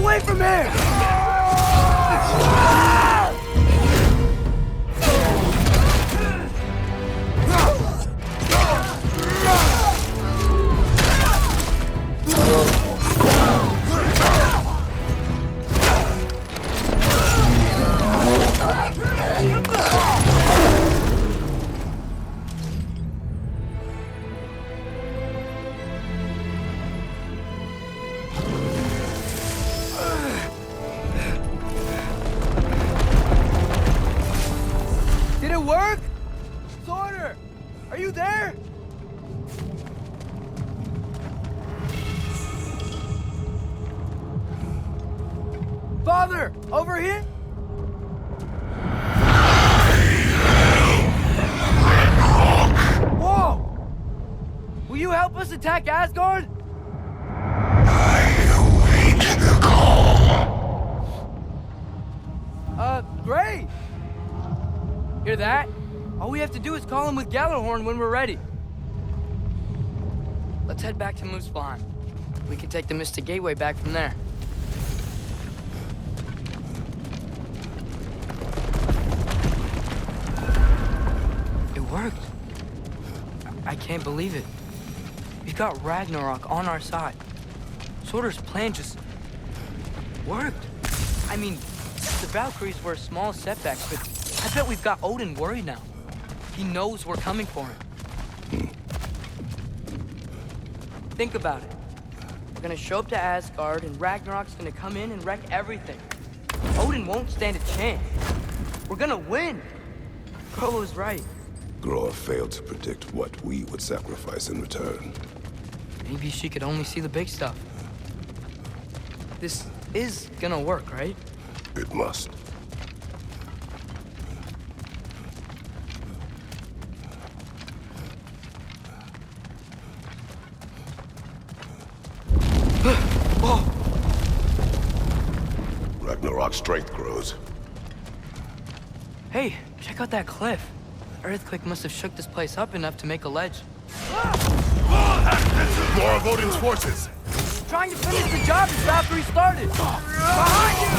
away from here! Did it work? Sorter! Are you there? Father! Over here? Whoa! Will you help us attack Asgard? Great! Hear that? All we have to do is call him with Gjallarhorn when we're ready. Let's head back to Muspelheim. We can take the Mystic Gateway back from there. It worked. I can't believe it. We've got Ragnarok on our side. Sorter's plan just worked. I mean, the Valkyries were a small setback, but I bet we've got Odin worried now. He knows we're coming for him. Think about it. We're gonna show up to Asgard, and Ragnarok's gonna come in and wreck everything. Odin won't stand a chance. We're gonna win. Groa was right. Groa failed to predict what we would sacrifice in return. Maybe she could only see the big stuff. This is gonna work, right? It must. Whoa! Ragnarok's strength grows. Hey, check out that cliff. Earthquake must have shook this place up enough to make a ledge. More of Odin's forces! Trying to finish the job as Valkyrie started! Behind you!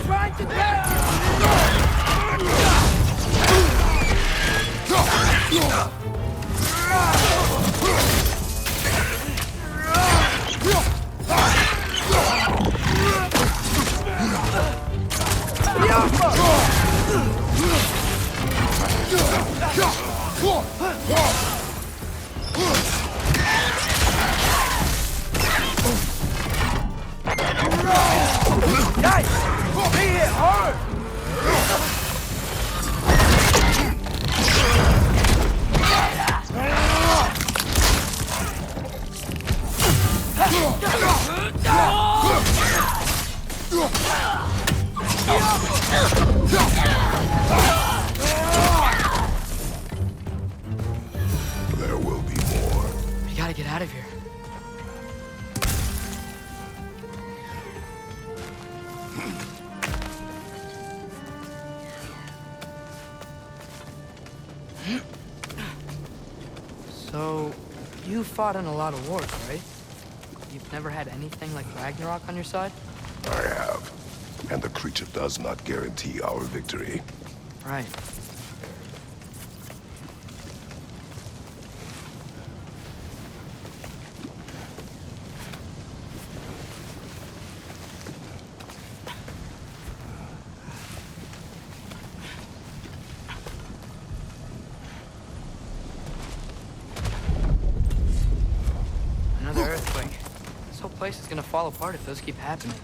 Trying to grab Nice! They hit hard! There will be more. We gotta get out of here. So, you fought in a lot of wars, right? You've never had anything like Ragnarok on your side? I have. And the creature does not guarantee our victory. Right. Another earthquake. This whole place is gonna fall apart if those keep happening.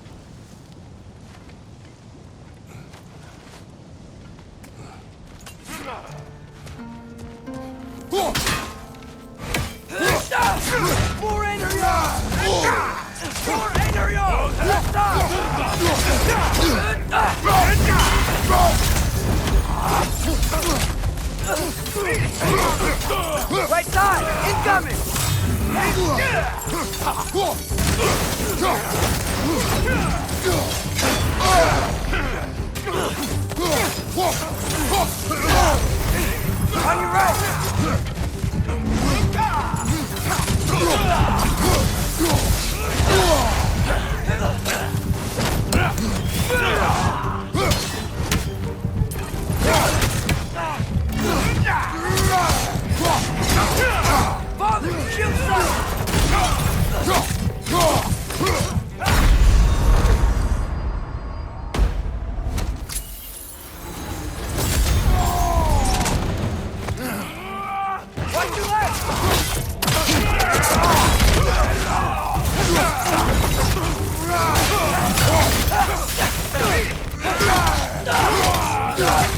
Right side! Incoming! Got him!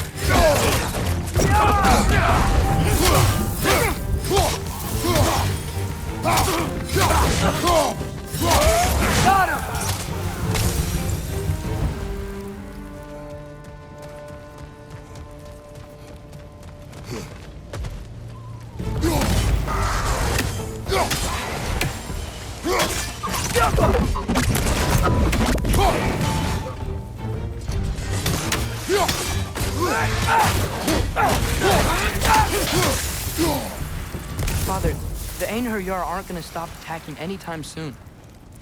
Father, the Einherjar aren't gonna stop attacking anytime soon.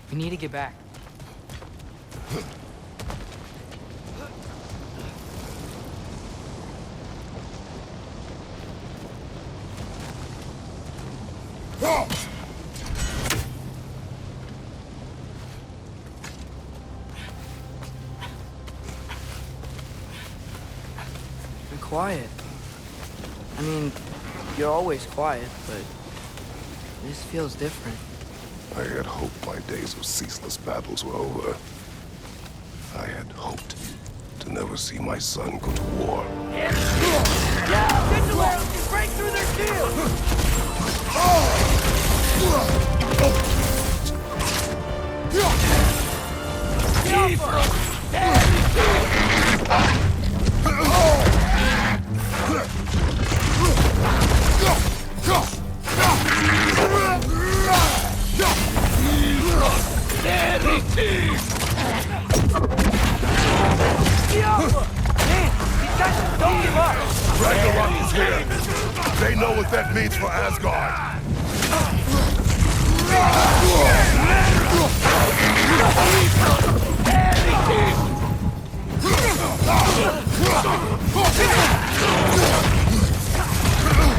We need to get back. Be quiet. I mean, you're always quiet, but this feels different. I had hoped my days of ceaseless battles were over. I had hoped to never see my son go to war. Yeah, get to where we can break through their shield! Don't give up! Ragnarok is here! They know what that means for Asgard!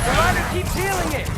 The rider keeps healing it!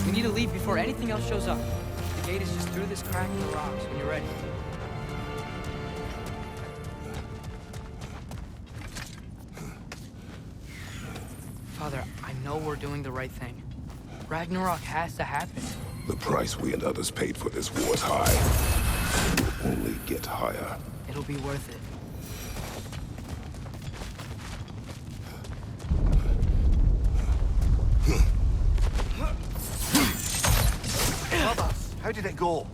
We need to leave before anything else shows up. The gate is just through this crack in the rocks when you're ready. Father, I know we're doing the right thing. Ragnarok has to happen. The price we and others paid for this war is high. It will only get higher. It'll be worth it. Brothers, how did it go?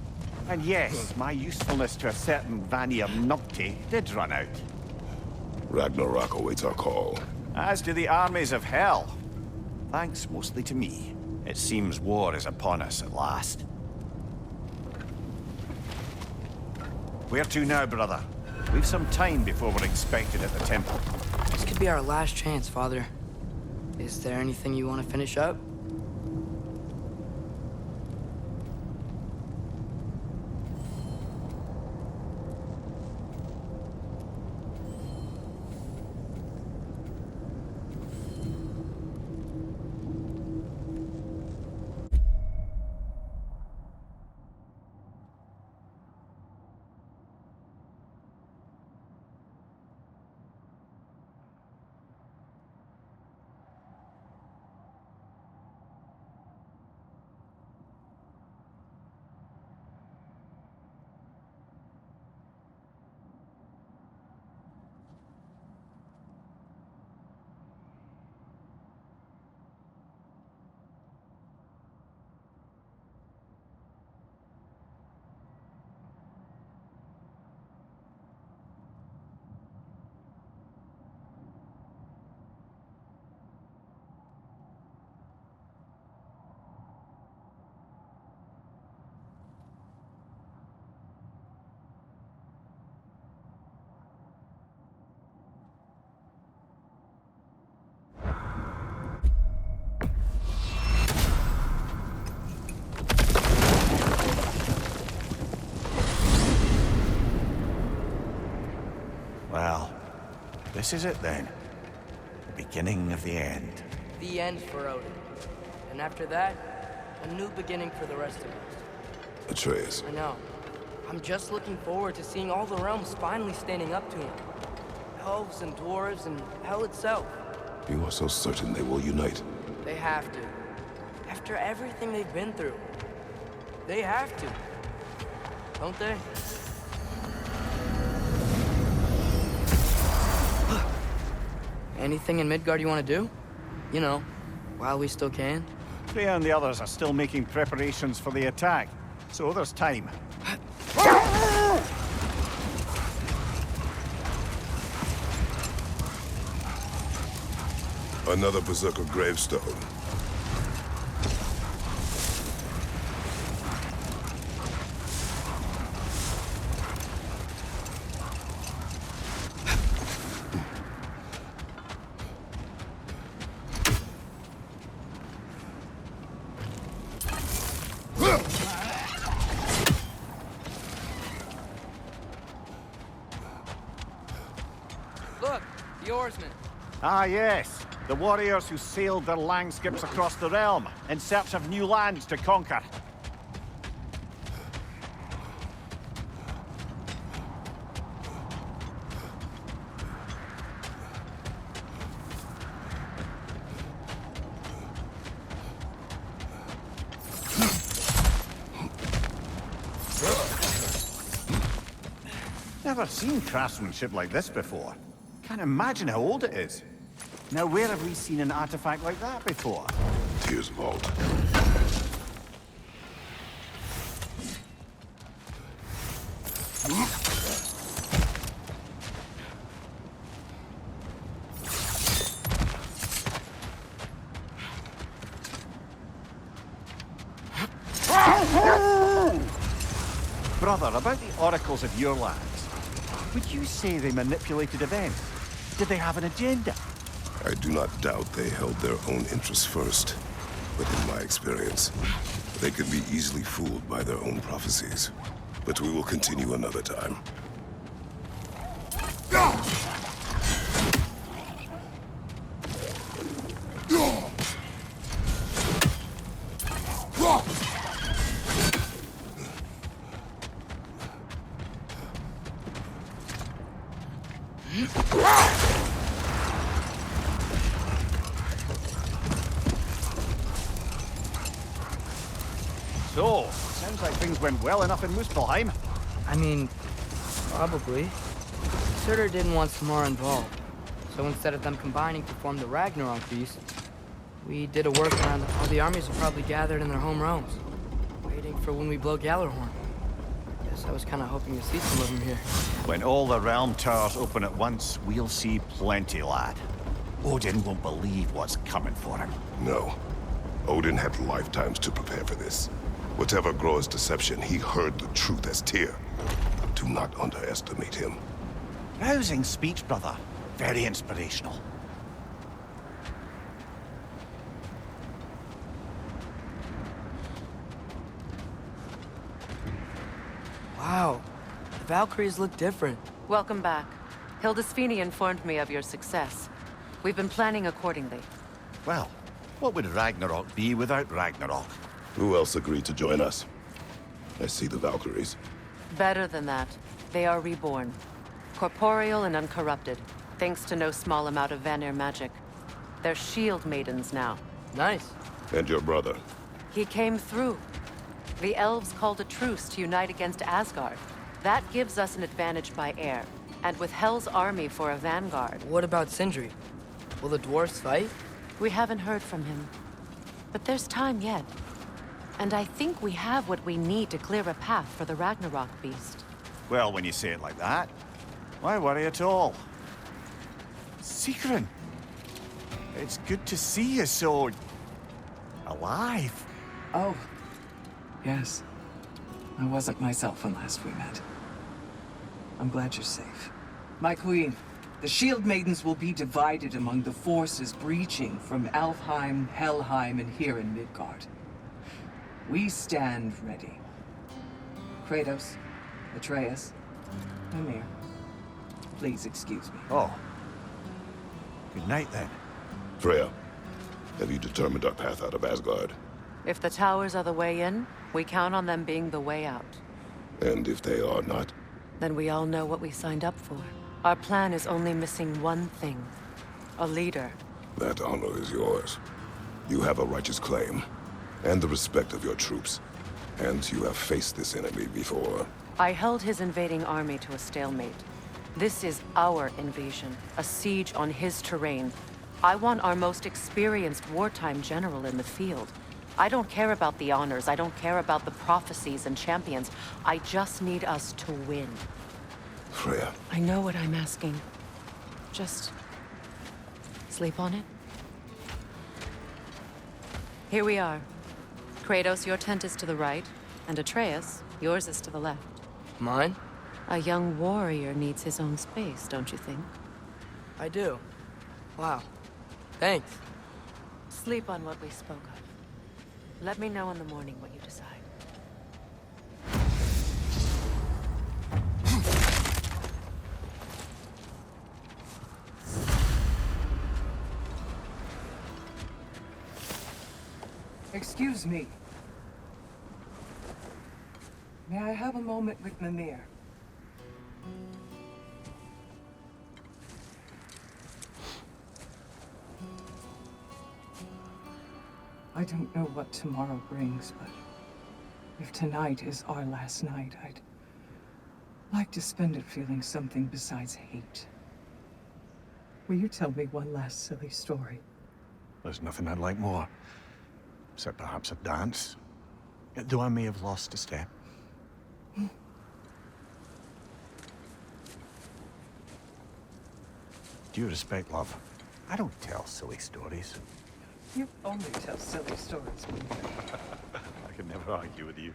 And yes, my usefulness to a certain Vanir numpty did run out. Ragnarok awaits our call. As do the armies of hell. Thanks mostly to me. It seems war is upon us at last. Where to now, brother? We've some time before we're expected at the temple. This could be our last chance, Father. Is there anything you want to finish up? This is it then. The beginning of the end. The end for Odin. And after that, a new beginning for the rest of us. Atreus, I know. I'm just looking forward to seeing all the realms finally standing up to him. Elves and dwarves and hell itself. you are so certain they will unite. They have to. After everything they've been through. They have to. Don't they? Anything in Midgard you want to do? You know, while we still can. Freya and the others are still making preparations for the attack, so there's time. Another Berserker gravestone. Look, the oarsmen. Ah, yes. The warriors who sailed their langskips across the realm in search of new lands to conquer. Never seen craftsmanship like this before. Can't imagine how old it is. Now, where have we seen an artifact like that before? Tears vault. Brother, about the oracles of your lands, would you say they manipulated events? Did they have an agenda? I do not doubt they held their own interests first. But in my experience, they can be easily fooled by their own prophecies. But we will continue another time. So, sounds like things went well enough in Muspelheim. I mean, probably. Surtur didn't want Samara involved. So instead of them combining to form the Ragnarok beast, we did a workaround. All the armies are probably gathered in their home realms, waiting for when we blow Gjallarhorn. Guess I was kind of hoping to see some of them here. When all the realm towers open at once, we'll see plenty, lad. Odin won't believe what's coming for him. No. Odin had lifetimes to prepare for this. Whatever Groa's deception, he heard the truth as Tyr. Do not underestimate him. Rousing speech, brother. Very inspirational. Wow, the Valkyries look different. Welcome back. Hildisvini informed me of your success. We've been planning accordingly. Well, what would Ragnarok be without Ragnarok? Who else agreed to join us? I see the Valkyries. Better than that, they are reborn. Corporeal and uncorrupted, thanks to no small amount of Vanir magic. They're shield maidens now. Nice. And your brother. He came through. The elves called a truce to unite against Asgard. That gives us an advantage by air, and with Hel's army for a vanguard. What about Sindri? Will the dwarves fight? We haven't heard from him. But there's time yet. And I think we have what we need to clear a path for the Ragnarok beast. Well, when you say it like that, why worry at all? Sigrun! It's good to see you so... alive. Oh, yes. I wasn't myself when last we met. I'm glad you're safe. My queen, the Shield Maidens will be divided among the forces breaching from Alfheim, Helheim, and here in Midgard. We stand ready. Kratos, Atreus, Mimir, please excuse me. Oh, Good night, then. Freya, have you determined our path out of Asgard? If the towers are the way in, we count on them being the way out. And if they are not? Then we all know what we signed up for. Our plan is only missing one thing. A leader. That honor is yours. You have a righteous claim, and the respect of your troops. And you have faced this enemy before. I held his invading army to a stalemate. This is our invasion, a siege on his terrain. I want our most experienced wartime general in the field. I don't care about the honors, I don't care about the prophecies and champions. I just need us to win. Freya. I know what I'm asking. Just sleep on it. Here we are. Kratos, your tent is to the right, and Atreus, yours is to the left. Mine? A young warrior needs his own space, don't you think? I do. Wow. Thanks. Sleep on what we spoke of. Let me know in the morning what you decide. Excuse me. May I have a moment with Mimir? I don't know what tomorrow brings, but if tonight is our last night, I'd like to spend it feeling something besides hate. Will you tell me one last silly story? There's nothing I'd like more. Except perhaps a dance. Though I may have lost a step. Due respect, love, I don't tell silly stories. You only tell silly stories, Mimir. I can never argue with you.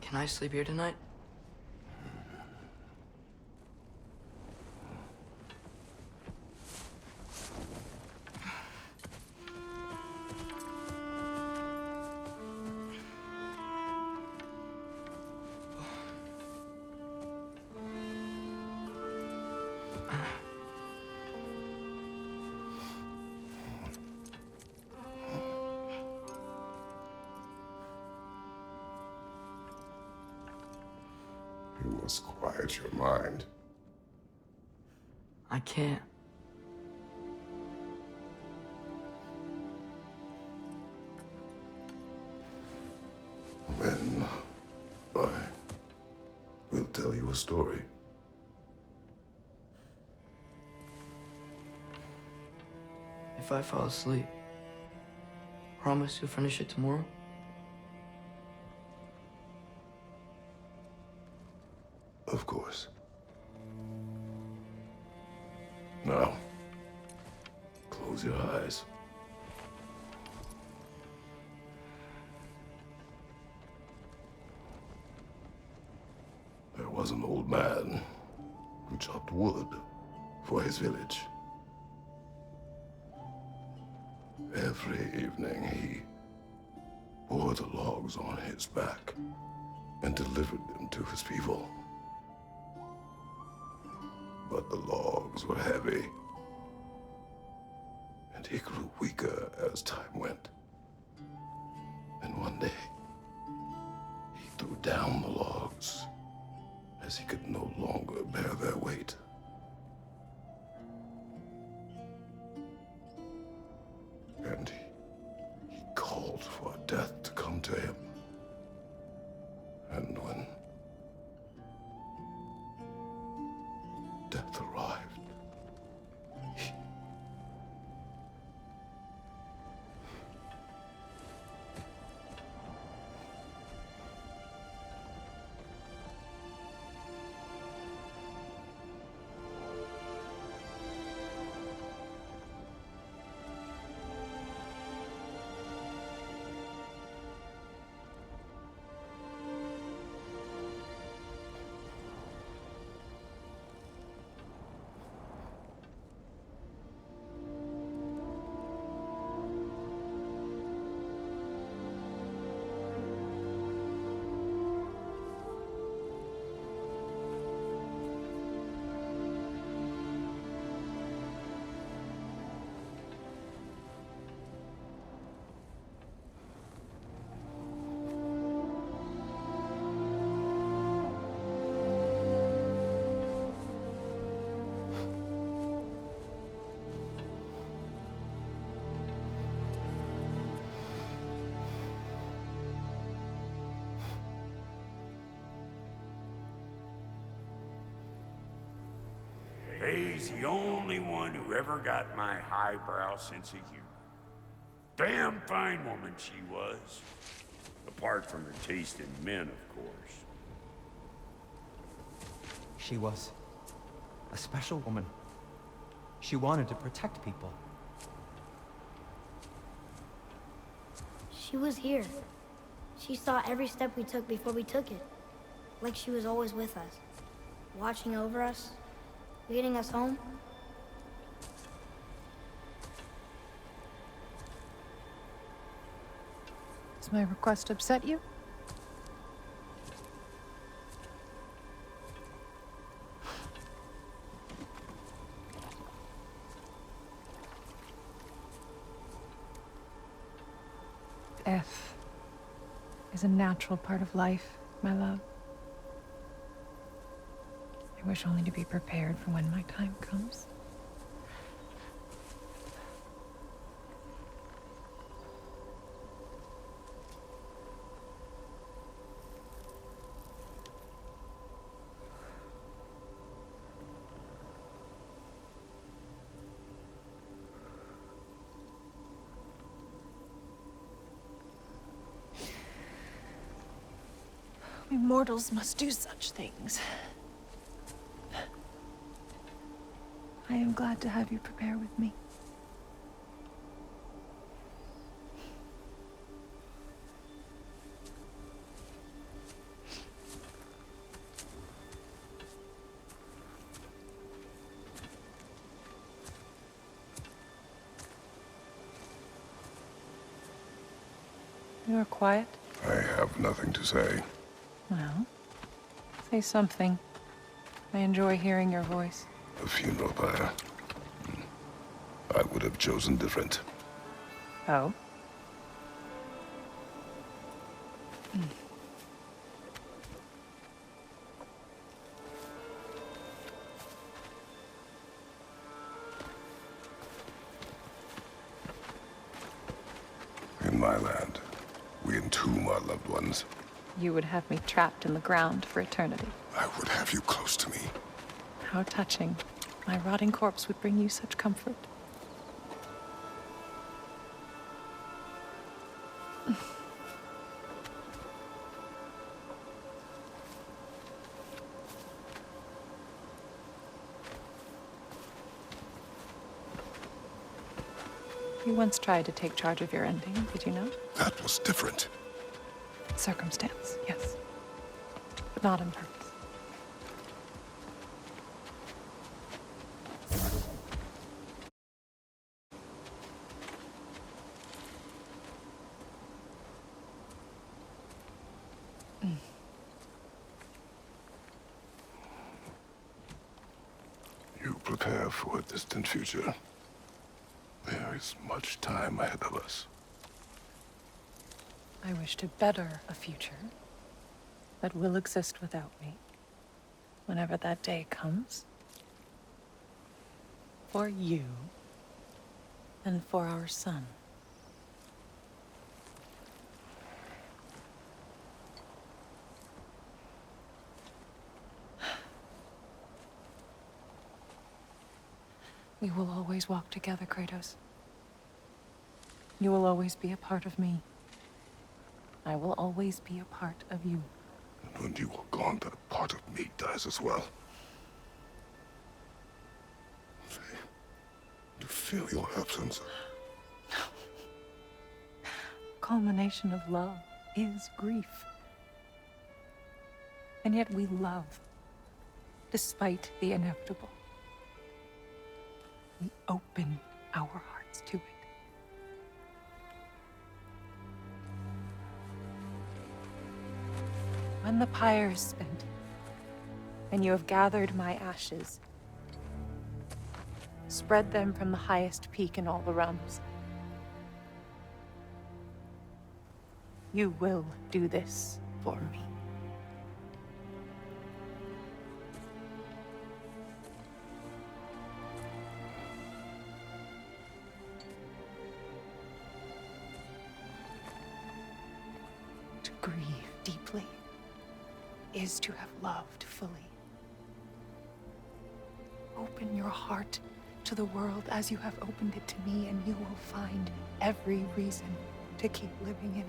Can I sleep here tonight? You must quiet your mind. I can't. Then I will tell you a story. If I fall asleep, promise you'll finish it tomorrow? Of course. Now, close your eyes. There was an old man who chopped wood for his village. Every evening he bore the logs on his back and delivered them to his people. But the logs were heavy, and he grew weaker as time went. And one day, he threw down the logs as he could no longer bear their weight. And he called for death to come to him. And when death arrived, He's the only one who ever got my highbrow sense of humor. Damn fine woman she was. Apart from her taste in men, of course. She was a special woman. She wanted to protect people. She was here. She saw every step we took before we took it. Like she was always with us. Watching over us. Leading us home. Does my request upset you? Death is a natural part of life, my love. I wish only to be prepared for when my time comes. We mortals must do such things. I am glad to have you prepare with me. You are quiet? I have nothing to say. Well, say something. I enjoy hearing your voice. A funeral pyre. I would have chosen different. Oh? In my land, we entomb our loved ones. You would have me trapped in the ground for eternity. I would have you close to me. How touching. My rotting corpse would bring you such comfort. You once tried to take charge of your ending, did you know? That was different. Circumstance, yes. But not on purpose. You prepare for a distant future. There is much time ahead of us. I wish to better a future that will exist without me. whenever that day comes. For you and for our son. We will always walk together, Kratos. You will always be a part of me. I will always be a part of you. And when you are gone, that part of me dies as well. To feel your absence. Culmination of love is grief. And yet we love, despite the inevitable. We open our hearts to it. When the pyre is spent, and you have gathered my ashes, spread them from the highest peak in all the realms. You will do this for me. To grieve deeply is to have loved fully. Open your heart to the world as you have opened it to me, and you will find every reason to keep living in it.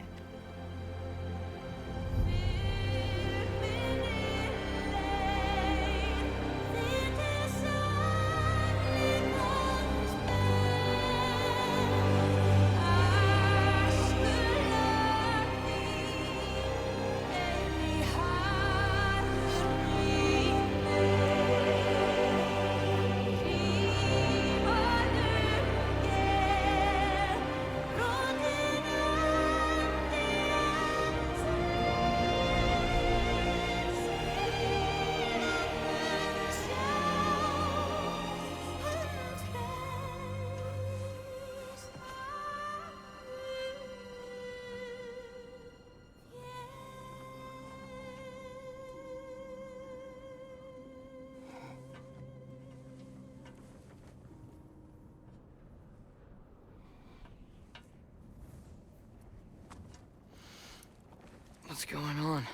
What's going on?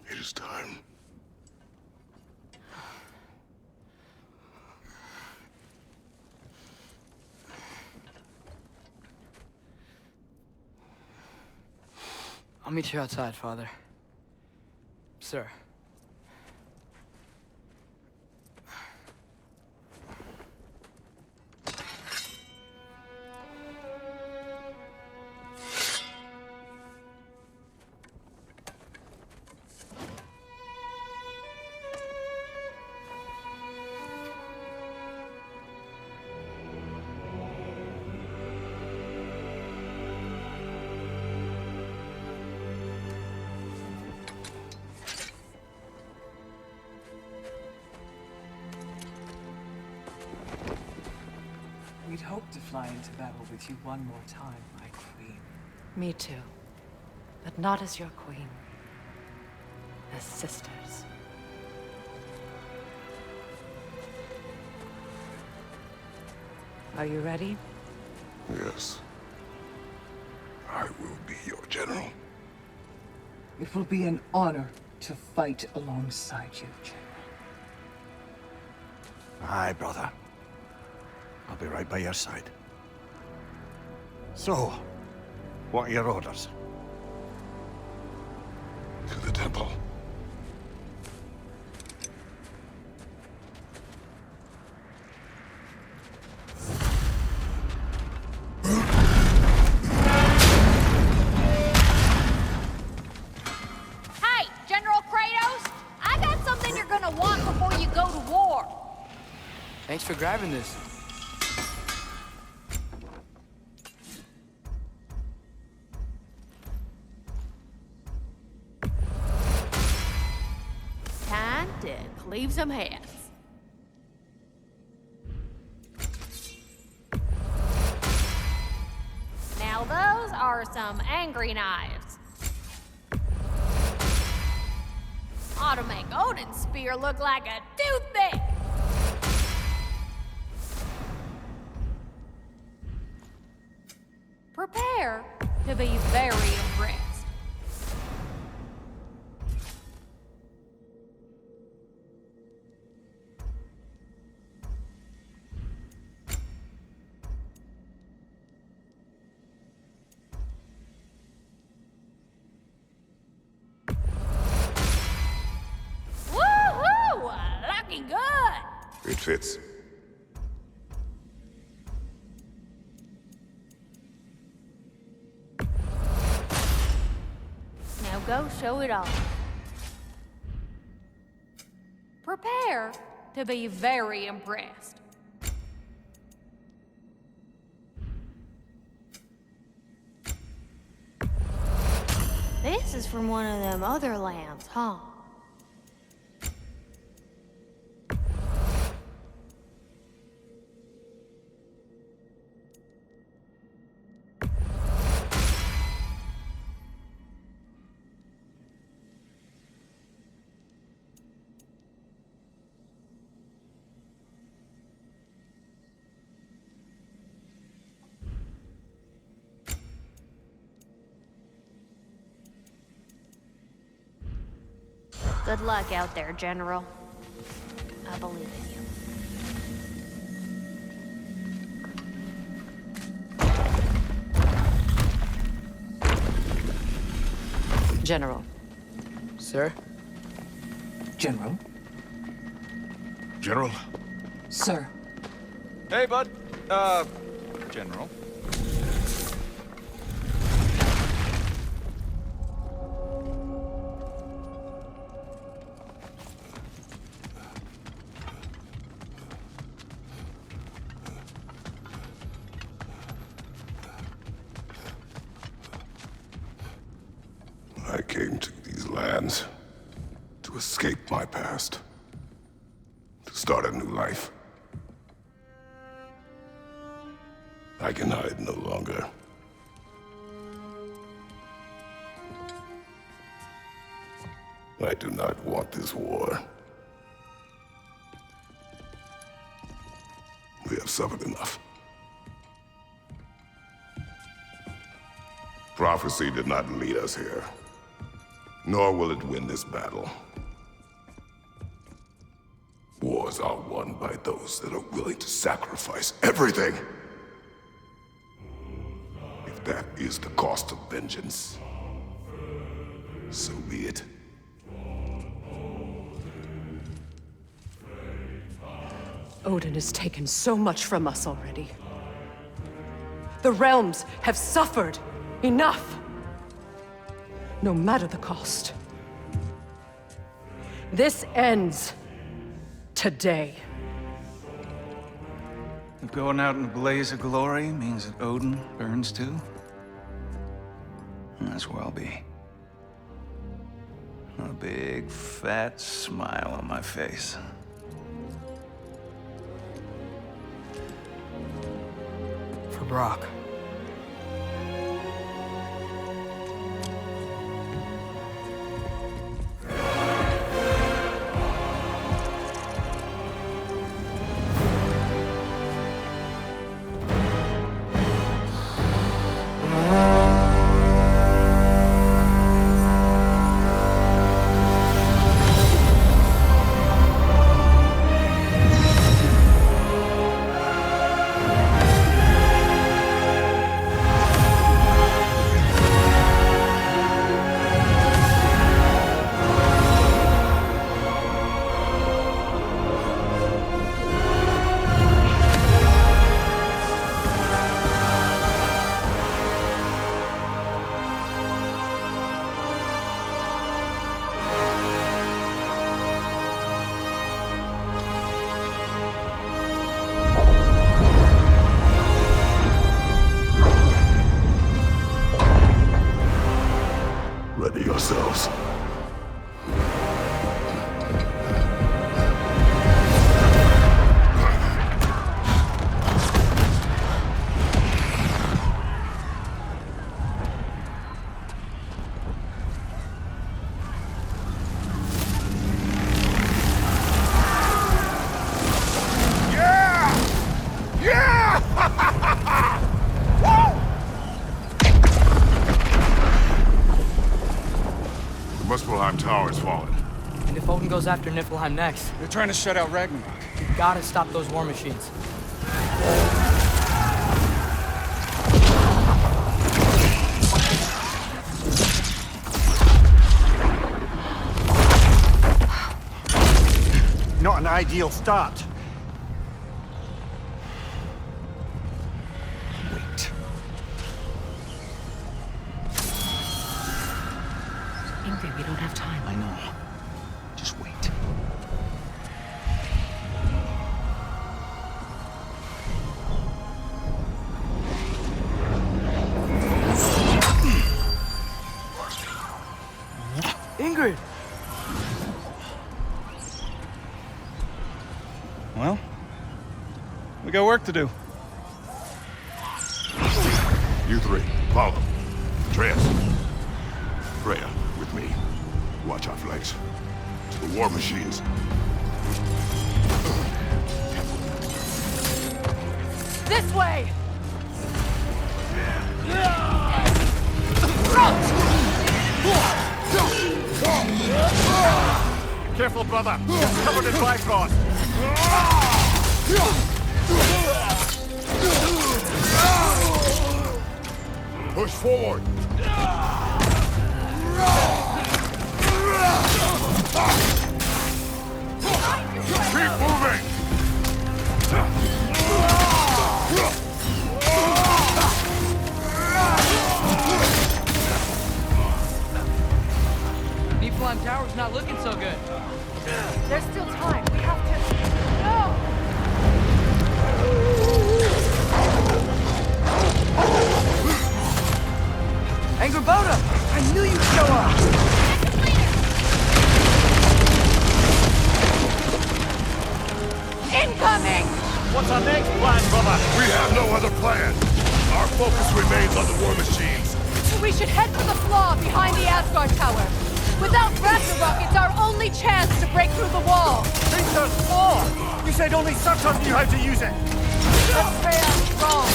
It is time. I'll meet you outside, Father. Sir. We'd hoped to fly into battle with you one more time, my queen. Me too. But not as your queen. As sisters. Are you ready? Yes. I will be your general. It will be an honor to fight alongside you, General. Aye, brother. I'll be right by your side. So, what are your orders? To the temple. Hey, General Kratos! I got something you're gonna want before you go to war! Thanks for grabbing this. Time to cleave some heads. Now those are some angry knives. Ought to make Odin's spear look like a toothpick! Prepare to be very impressed. Woohoo! Looking good! It fits. Now go show it off. Prepare to be very impressed. This is from one of them other lands, huh? Good luck out there, General. I believe in you. General. Sir? General? General? Sir. Hey, bud. General. I came to these lands to escape my past, to start a new life. I can hide no longer. I do not want this war. We have suffered enough. Prophecy did not lead us here, nor will it win this battle. Wars are won by those that are willing to sacrifice everything. If that is the cost of vengeance, so be it. Odin has taken so much from us already. The realms have suffered enough. No matter the cost. This ends today. If going out in a blaze of glory means that Odin burns too, that's where I'll be. A big, fat smile on my face. For Brock. Niflheim Tower's fallen. And if Odin goes after Niflheim next, They're trying to shut out Ragnarok. we gotta stop those war machines. Not an ideal start. Wait. Ingrid, we don't have time. I know. Just wait. Ingrid! Well, we got work to do. You three, follow them. Atreus. Freya, with me. Watch our flanks. To the war machines. This way! Careful, brother. You're covered in Bifrost. Push forward. Keep moving. Niflheim Tower's not looking so good. There's still time. We have to... No! Angrboda! I knew you'd show up! Incoming! What's our next plan, brother? We have no other plan. Our focus remains on the war machines. We should head for the flaw behind the Asgard Tower. Without Ragnarok, it's our only chance to break through the wall. Think there's more! You said only Surtur knew how to use it! That's Freya wrong.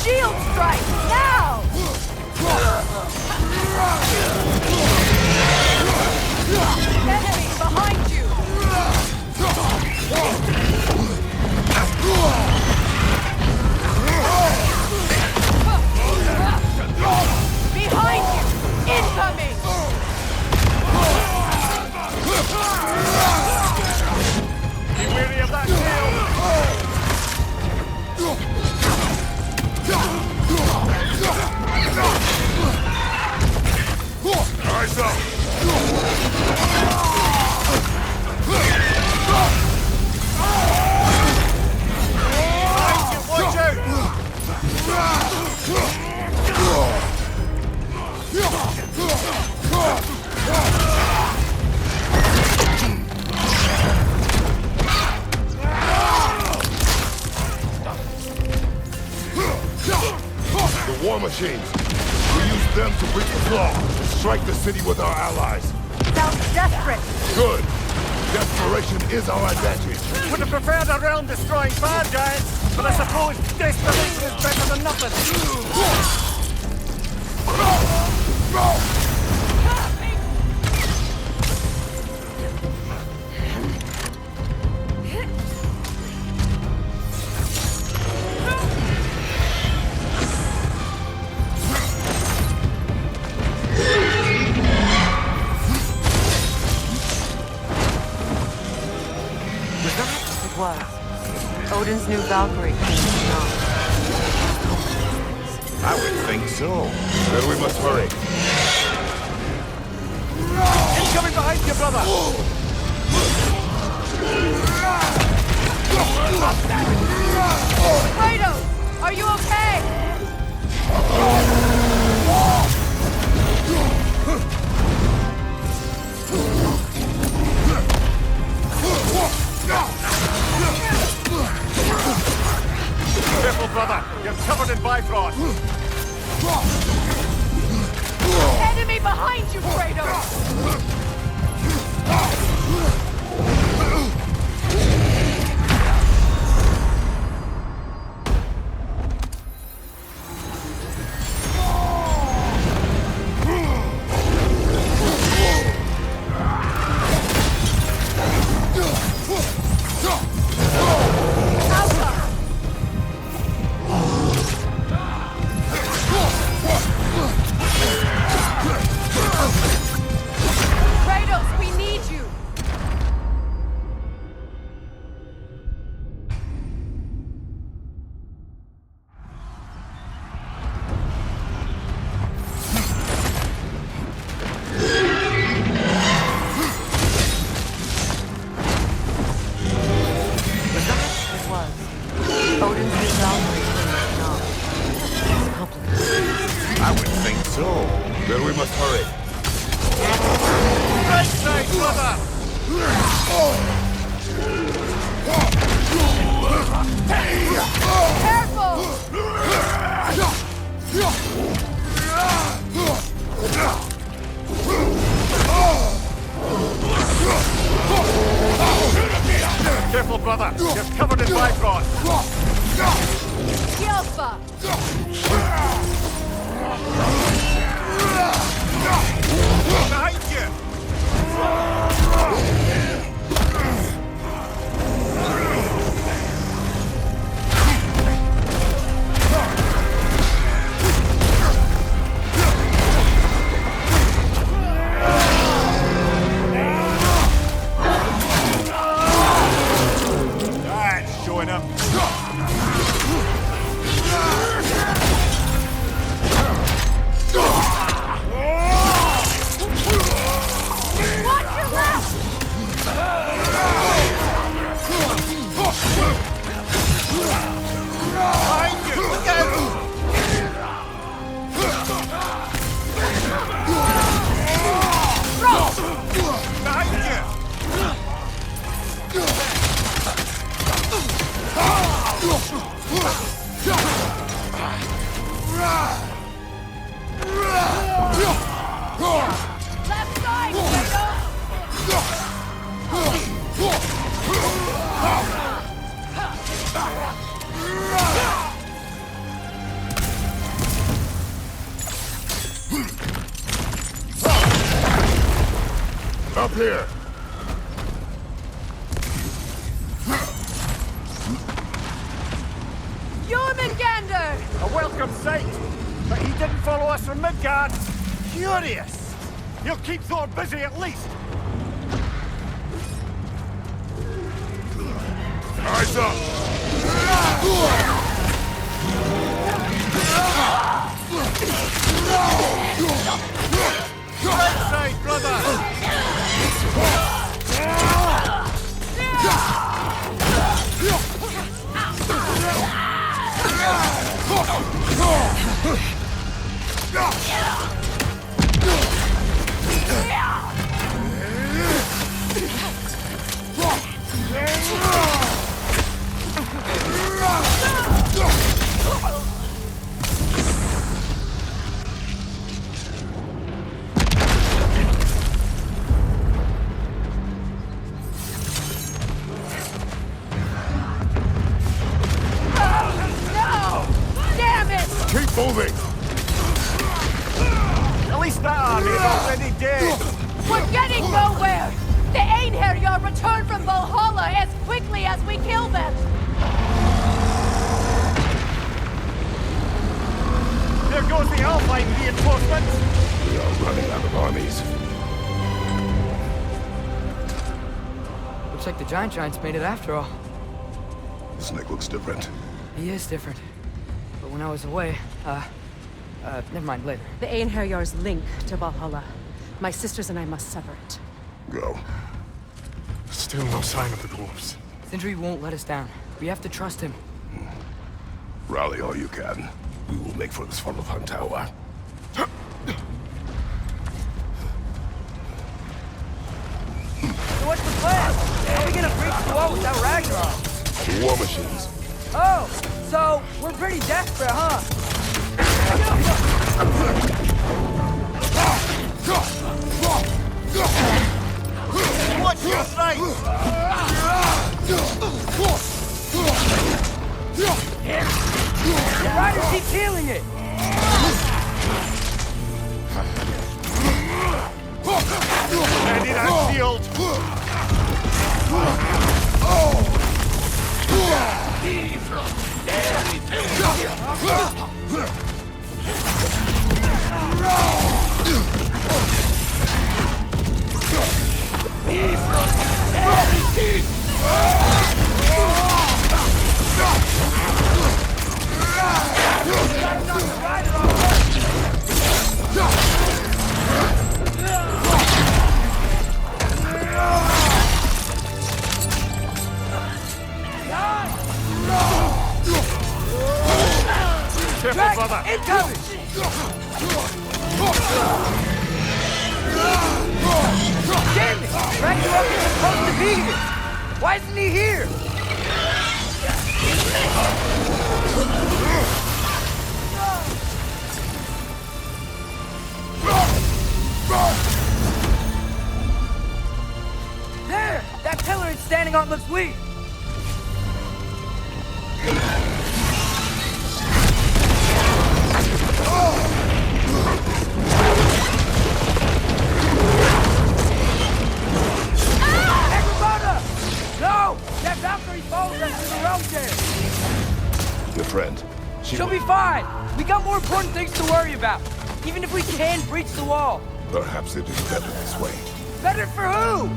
Shield strike, now! Enemy behind you! Behind you! Incoming! Be wary of that shield! Eyes up. Watch out! The war machines. We use them to breach the flaw and strike the city with our allies. Sounds desperate. Good. Desperation is our advantage. Would have preferred a realm-destroying fire giant, but I suppose desperation is better than nothing. It was. Odin's new Valkyrie came strong. I would think so. Then we must hurry. Incoming behind you, brother! Kratos, are you okay? Careful, brother. You're covered in Bifrost. Enemy behind you, Kratos! Careful, brother. You're covered in bifrost. Yelpa! Behind you! That's showing him. Watch your left! Behind you! Look out! Behind you! Left side, Kratos! Up here! Jormungandr! A welcome sight, but he didn't follow us from Midgard. Curious. He'll keep Thor busy at least. Eyes up! Right side, brother! No! Damn it! Keep moving! At least that army is already dead. We're getting nowhere! The Einherjar return from Valhalla as quickly as we kill them! There goes the Alpine reinforcements. We are running out of armies. Looks like the Giants made it after all. This Nick looks different. He is different. But when I was away, never mind, later. The Einherjar's link to Valhalla. My sisters and I must sever it. Go. Still no sign of the dwarves. Sindri won't let us down. We have to trust him. Rally all you can. We will make for this Svartalfheim tower. So what's the plan? How are we gonna breach the wall without Ragnarok? War machines. Oh, so we're pretty desperate, huh? Watch your right! The riders keep healing it! Ready that shield! Careful, brother! Incoming! Damn it! Ragnarok is supposed to be Vegas! Why isn't he here? There! That pillar it's standing on looks weak! No! That Valkyrie follows us to the realm there! Your friend, She'll be fine! We got more important things to worry about! Even if we can breach the wall! perhaps it is better this way. Better for who?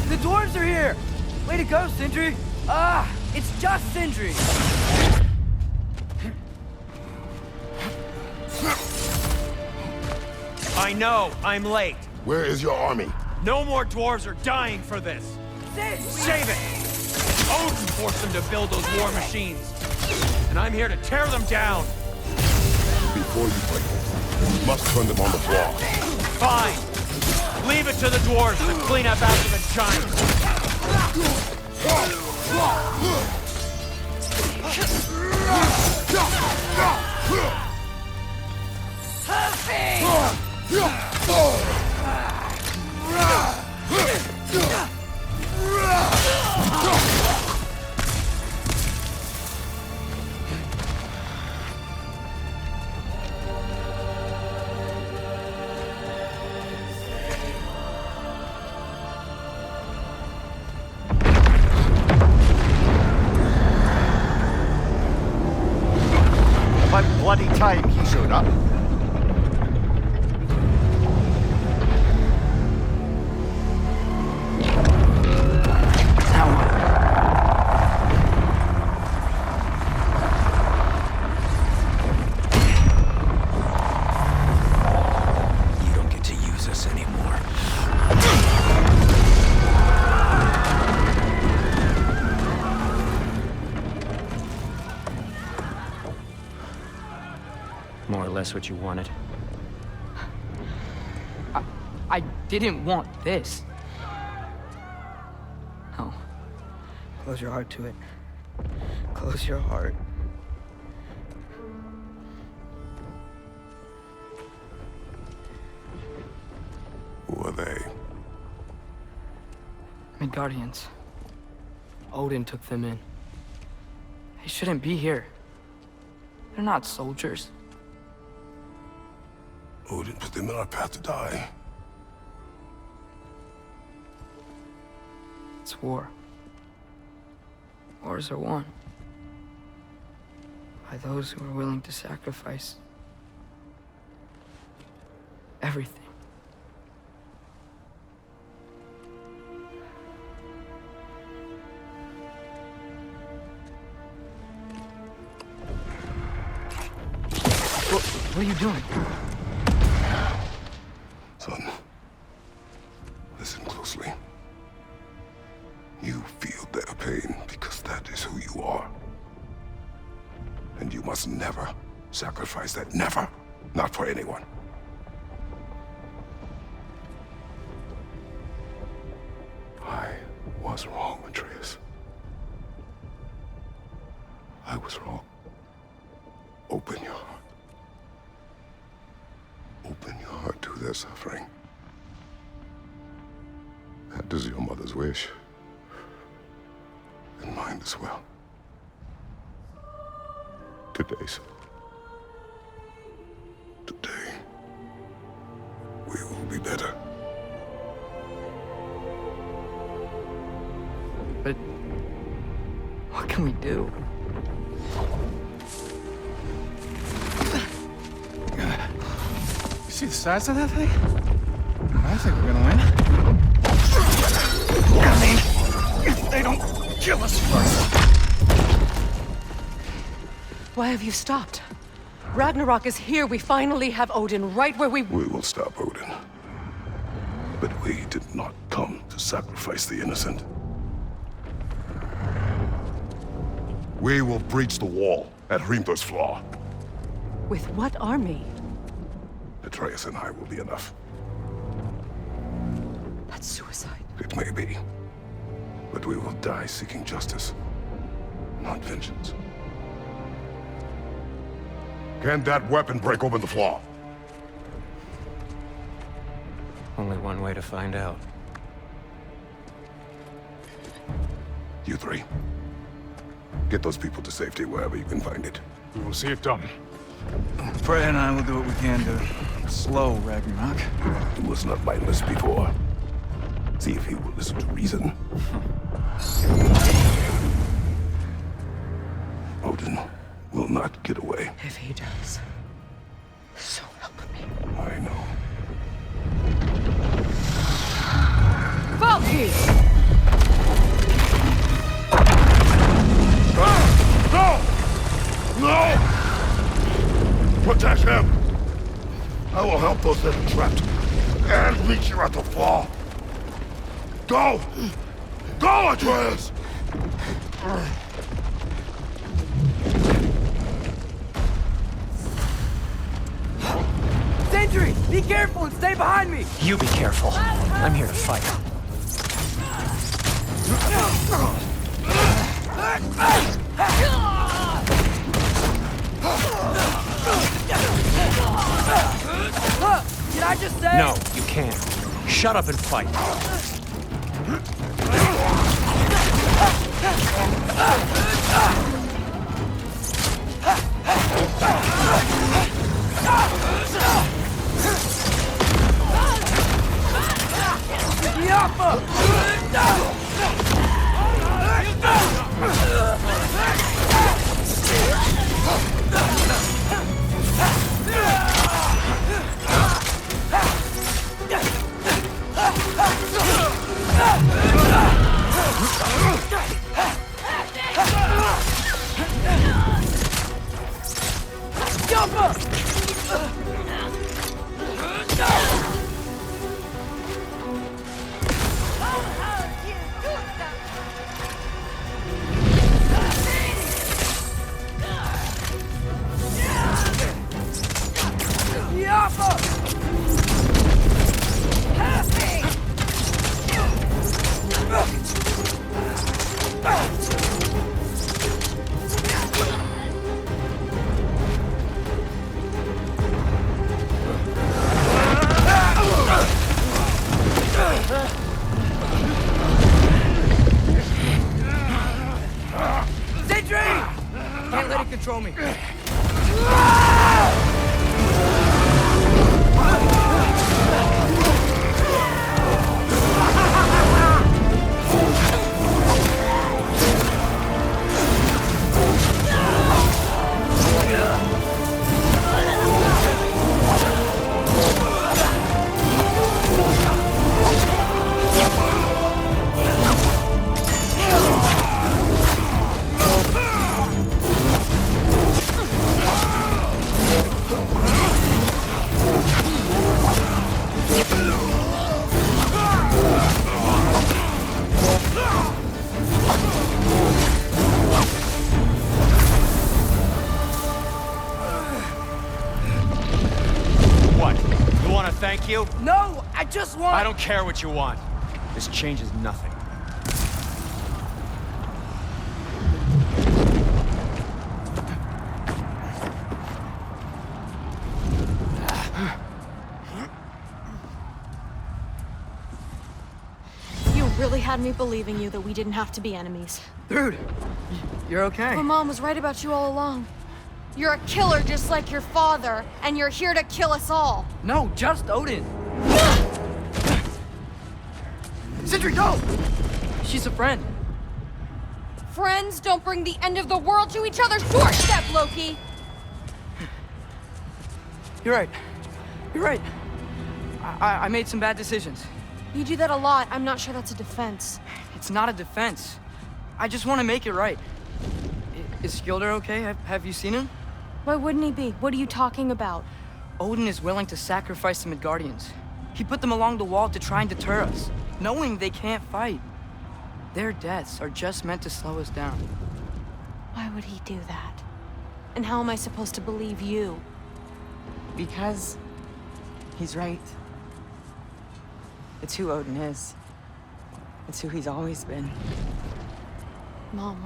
The dwarves are here! Way to go, Sindri! It's just Sindri! I know, I'm late. Where is your army? No more dwarves are dying for this. Save it! Odin forced them to build those war machines. And I'm here to tear them down. Before you break them, you must turn them on the floor. Fine. Leave it to the dwarves to clean up after the giants. About bloody time he showed up. You don't get to use us anymore. More or less what you wanted. I didn't want this. Oh. Close your heart to it. Close your heart. Who are they? Midgardians. Odin took them in. They shouldn't be here. They're not soldiers. Odin put them in our path to die. It's war. Wars are won by those who are willing to sacrifice everything. What are you doing? Son, listen closely. You feel their pain because that is who you are. And you must never sacrifice that. Never. Not for anyone. I was wrong, Atreus. I was wrong. Open your heart. Open your heart to their suffering. That is your mother's wish. And mine as well. Today, son. Today, we will be better. But what can we do? You see the size of that thing? I think we're gonna win. I mean, if they don't kill us first. Why have you stopped? Ragnarok is here. We finally have Odin right where we... We will stop Odin. But we did not come to sacrifice the innocent. We will breach the wall at Hrimthor's Flaw. With what army? Atreus and I will be enough. That's suicide. It may be. But we will die seeking justice, not vengeance. Can that weapon break open the Flaw? Only one way to find out. You three. Get those people to safety wherever you can find it. We will see it done. Freya and I will do what we can to slow Ragnarok. He was not mindless before. See if he will listen to reason. Odin will not get away. If he does, so help me. I know. Valky! No! No! Protect him! I will help those that are trapped. And meet you at the Flaw. Go! Go, Atreus! Sentry! Be careful and stay behind me! You be careful. I'm here to fight. Did I just say? No, you can't. Shut up and fight. Can't let it control me. Thank you? No, I just want... I don't care what you want. This changes nothing. You really had me believing you that we didn't have to be enemies. Dude, you're okay. My mom was right about you all along. You're a killer just like your father, and you're here to kill us all. No, just Odin. Sindri, go! She's a friend. Friends don't bring the end of the world to each other's doorstep, Loki! You're right. You're right. I made some bad decisions. You do that a lot. I'm not sure that's a defense. It's not a defense. I just want to make it right. Is Skilder okay? Have you seen him? Why wouldn't he be? What are you talking about? Odin is willing to sacrifice the Midgardians. He put them along the wall to try and deter us, knowing they can't fight. Their deaths are just meant to slow us down. Why would he do that? And how am I supposed to believe you? Because he's right. It's who Odin is. It's who he's always been. Mom,